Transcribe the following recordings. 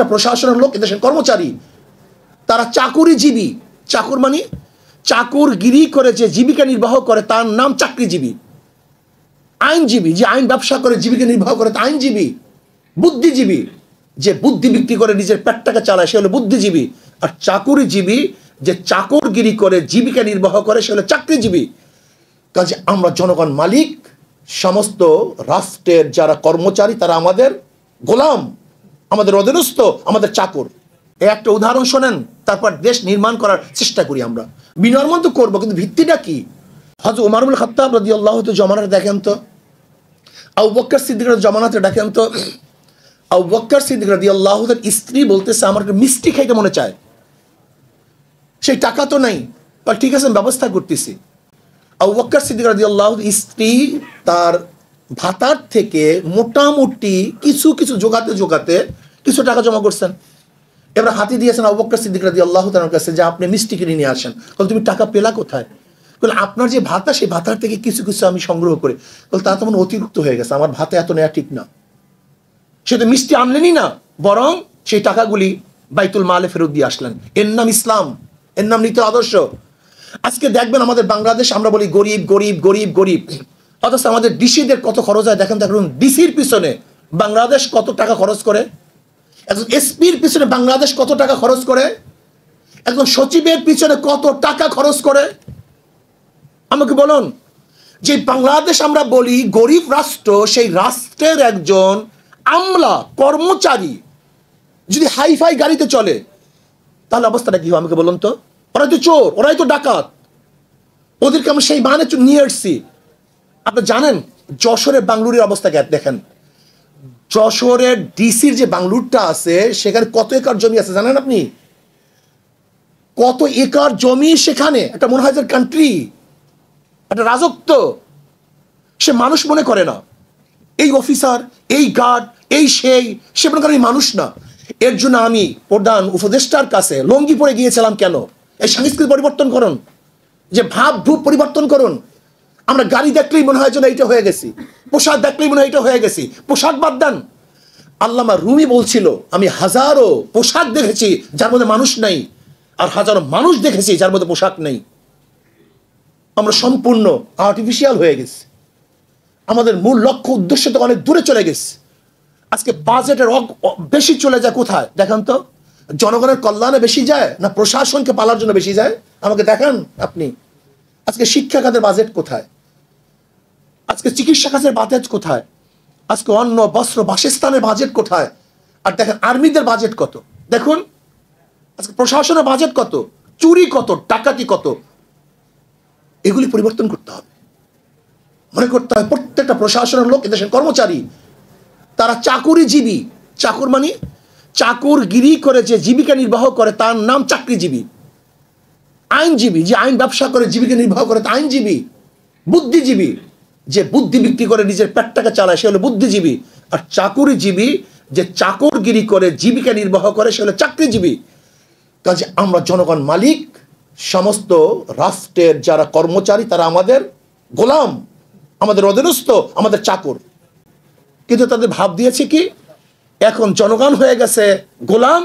প্রত্যেকটা প্রশাসনের লোক, এদেশের কর্মচারী, তারা চাকুরিজীবী। চাকুর মানে চাকুরগিরি করে যে জীবিকা নির্বাহ করে তার নাম চাকরিজীবী। আইনজীবী যে আইন ব্যবসা করে জীবিকা নির্বাহ করে তা আইনজীবী। বুদ্ধিজীবী যে বুদ্ধি বিক্রি করে নিজের পেটটাকে চালায় সে হলো বুদ্ধিজীবী। আর চাকুরিজীবী যে চাকরগিরি করে জীবিকা নির্বাহ করে সে হলো চাকরিজীবী। কাজে আমরা জনগণ মালিক, সমস্ত রাষ্ট্রের যারা কর্মচারী তারা আমাদের গোলাম, আমাদের অধীনস্থ, আমাদের চাকর। এই একটা উদাহরণ শোনেন, তারপর দেশ নির্মাণ করার চেষ্টা করি আমরা। বিনির্মাণ তো করবো, কিন্তু ভিত্তিটা কি? হযরত ওমর ইবনে খাত্তাব রাদিয়াল্লাহু তাআলা জমানাতে দেখেন তো, আবু বকর সিদ্দিকের জমানাতে দেখেন তো, আবু বকর সিদ্দিক রাদিয়াল্লাহু তাআলার স্ত্রী বলতেছে আমার একটা মিষ্টি খাইতে মনে চায়, সেই টাকা তো নাই, ঠিক আছে ব্যবস্থা করতেছি। আবু বকর সিদ্দিক রাদিয়াল্লাহু তাআলার স্ত্রী তার ভাতার থেকে মোটামুটি কিছু কিছু জোগাতে কিছু টাকা জমা করছেন। এবার হাতি দিয়েছেন আবু বকর সিদ্দিক রাদিয়াল্লাহু তাআলার কাছে যে আপনি মিষ্টি কিনে নিয়ে আসেন। বলে তুমি টাকা পেলা কোথায়? বলে আপনার যে ভাতা সেই ভাতার থেকে কিছু কিছু আমি সংগ্রহ করি। বলে তা তো মানে অতিরিক্ত হয়ে গেছে, আমার ভাতা এত নেওয়া ঠিক না। সে তো মিষ্টি আনলেনই না, বরং সেই টাকাগুলি বাইতুল মালে ফেরত দিয়ে আসলেন। এর নাম ইসলাম, এর নাম নীতি আদর্শ। আজকে দেখবেন আমাদের বাংলাদেশ, আমরা বলি গরিব গরিব গরিব গরিব, অথচ আমাদের ডিসিদের কত খরচ হয় দেখেন। দেখুন ডিসির পিছনে বাংলাদেশ কত টাকা খরচ করে, একজন এসপির পিছনে বাংলাদেশ কত টাকা খরচ করে, একজন সচিবের পিছনে কত টাকা খরচ করে। আমাকে বলুন, যে বাংলাদেশ আমরা বলি গরিব রাষ্ট্র, সেই রাষ্ট্রের একজন আমলা কর্মচারী যদি হাইফাই গাড়িতে চলে তাহলে অবস্থাটা কি হয় আমাকে বলুন তো? ওরাই তো চোর, ওরাই তো ডাকাত, ওদেরকে আমরা সেই বাহানে নিয়ে এসছি। আপনি জানেন যশোরের বাংলুরের অবস্থা দেখেন, যশোরের ডিসির যে বাংলুরটা আছে সেখানে কত একর জমি আছে জানেন আপনি? কত একর জমি সেখানে, একটা মনে হয় কান্ট্রি, একটা রাজত্ব। সে মানুষ মনে করে না, এই অফিসার, এই গার্ড, এই সে মনে করেন মানুষ না। এর জন্য আমি প্রধান উপদেষ্টার কাছে লঙ্গি পরে গিয়েছিলাম। কেন? এই সংস্কৃতি পরিবর্তন করুন, যে ভাব ভূপ পরিবর্তন করুন। আমরা গাড়ি দেখলেই মনে হয় যেন এইটা হয়ে গেছি, পোশাক দেখলেই মনে হয় এটা হয়ে গেছি। পোশাক বাদ দেন, আল্লামা রুমি বলছিল আমি হাজারো পোশাক দেখেছি যার মধ্যে মানুষ নাই, আর হাজারো মানুষ দেখেছি যার মধ্যে পোশাক নেই। আমরা সম্পূর্ণ আর্টিফিশিয়াল হয়ে গেছি, আমাদের মূল লক্ষ্য উদ্দেশ্য তো অনেক দূরে চলে গেছে। আজকে বাজেটের বেশি চলে যায় কোথায় দেখেন তো? জনগণের কল্যাণে বেশি যায় না প্রশাসনকে পালার জন্য বেশি যায়? আমাকে দেখান আপনি। আজকে শিক্ষা খাতের বাজেট কোথায়? আজকে চিকিৎসা খাতের বাজেট কোথায়? আজকে অন্ন বস্ত্র বাসস্থানের বাজেট কোথায়? আর দেখেন আর্মিদের বাজেট কত, দেখুন আজকে প্রশাসনের বাজেট কত, চুরি কত, ডাকাতি কত। এগুলি পরিবর্তন করতে হবে। মনে করতে হয় প্রত্যেকটা প্রশাসনের লোক, এদেশের কর্মচারী, তারা চাকুরিজীবী। চাকুর মানে চাকুরগিরি করে যে জীবিকা নির্বাহ করে তার নাম চাকরিজীবী। আইনজীবী যে আইন ব্যবসা করে জীবিকা নির্বাহ করে তা আইনজীবী। বুদ্ধিজীবী যে বুদ্ধি বিক্রি করে নিজের পেটটাকে চালায় সে হলো বুদ্ধিজীবী। আর চাকুরিজীবী যে চাকরগিরি করে জীবিকা নির্বাহ করে সে হলো চাকরিজীবী। কাজে আমরা জনগণ মালিক, সমস্ত রাষ্ট্রের যারা কর্মচারী তারা আমাদের গোলাম, আমাদের অধীনস্থ, আমাদের চাকর। কিন্তু তাদের ভাব দিয়েছে কি এখন জনগণ হয়ে গেছে গোলাম,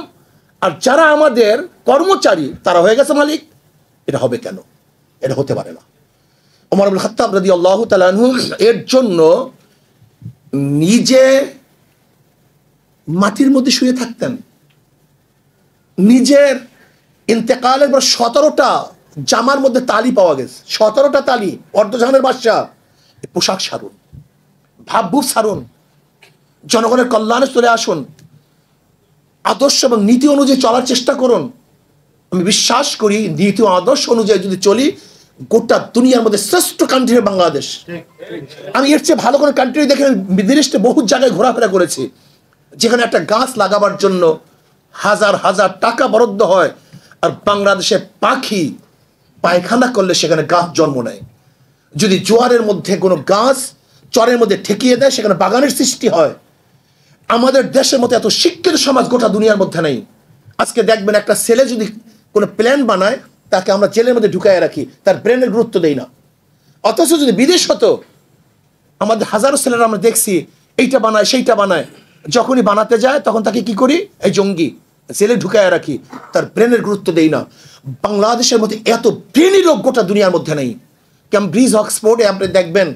আর যারা আমাদের কর্মচারী তারা হয়ে গেছে মালিক। এটা হবে কেন? এটা হতে পারে না। ওমর ইবনে খাত্তাব রাদিয়াল্লাহু তাআলা আনহু এর জন্য নিজে মাটির মধ্যে শুয়ে থাকতেন। নিজের ইন্তেকালের পর 17টা জামার মধ্যে তালি পাওয়া গেছে, 17টা তালি। অর্ধজাহানের বাদশা, পোশাক সারুন, ভাবভূপ সারুন, জনগণের কল্যাণে চলে আসুন, আদর্শ এবং নীতি অনুযায়ী চলার চেষ্টা করুন। আমি বিশ্বাস করি নীতি ও আদর্শ অনুযায়ী যদি চলি, গোটা দুনিয়ার মধ্যে শ্রেষ্ঠ কান্ট্রি বাংলাদেশ। আমি এর চেয়ে ভালো কোনো কান্ট্রি দেখে বিদেশে বহু জায়গায় ঘোরাফেরা করেছি, যেখানে একটা গাছ লাগাবার জন্য হাজার হাজার টাকা বরাদ্দ হয়, আর বাংলাদেশে পাখি পায়খানা করলে সেখানে গাছ জন্ম নেয়। যদি জোয়ারের মধ্যে কোনো গাছ চরের মধ্যে ঠেকিয়ে দেয় সেখানে বাগানের সৃষ্টি হয়। আমাদের দেশের মতো এত শিক্ষিত সমাজ গোটা দুনিয়ার মধ্যে নেই। আজকে দেখবেন একটা ছেলে যদি কোনো প্ল্যান বানায় তাকে আমরা জেলের মধ্যে ঢুকায় রাখি, তার ব্রেনের গুরুত্ব দেই না। অথচ যদি বিদেশ হতো, আমাদের হাজারো ছেলেরা আমরা দেখছি এইটা বানায় সেইটা বানায়, যখনই বানাতে যায় তখন তাকে কি করি, এই জঙ্গি জেলে ঢুকায় রাখি, তার ব্রেনের গুরুত্ব দেই না। বাংলাদেশের মধ্যে এত ব্রেনি লোক গোটা দুনিয়ার মধ্যে নেই। ক্যামব্রিজ অক্সফোর্ডে আপনি দেখবেন,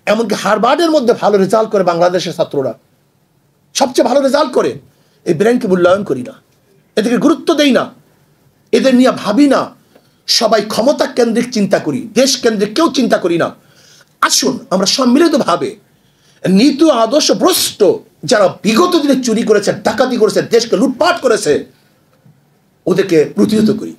এমনকি হার্ভার্ডের মধ্যে ভালো রেজাল্ট করে বাংলাদেশের ছাত্ররা, সবচেয়ে ভালো রেজাল্ট করে। এই ব্রেনকে মূল্যায়ন করি না, এদেরকে গুরুত্ব দেই না, এদের নিয়ে ভাবি না। সবাই ক্ষমতা কেন্দ্রিক চিন্তা করি, দেশ কেন্দ্রিক কেউ চিন্তা করি না। আসুন আমরা সম্মিলিতভাবে নীতি আদর্শ ভ্রষ্ট যারা বিগত দিনে চুরি করেছে, ডাকাতি করেছে, দেশকে লুটপাট করেছে, ওদেরকে প্রতিহত করি।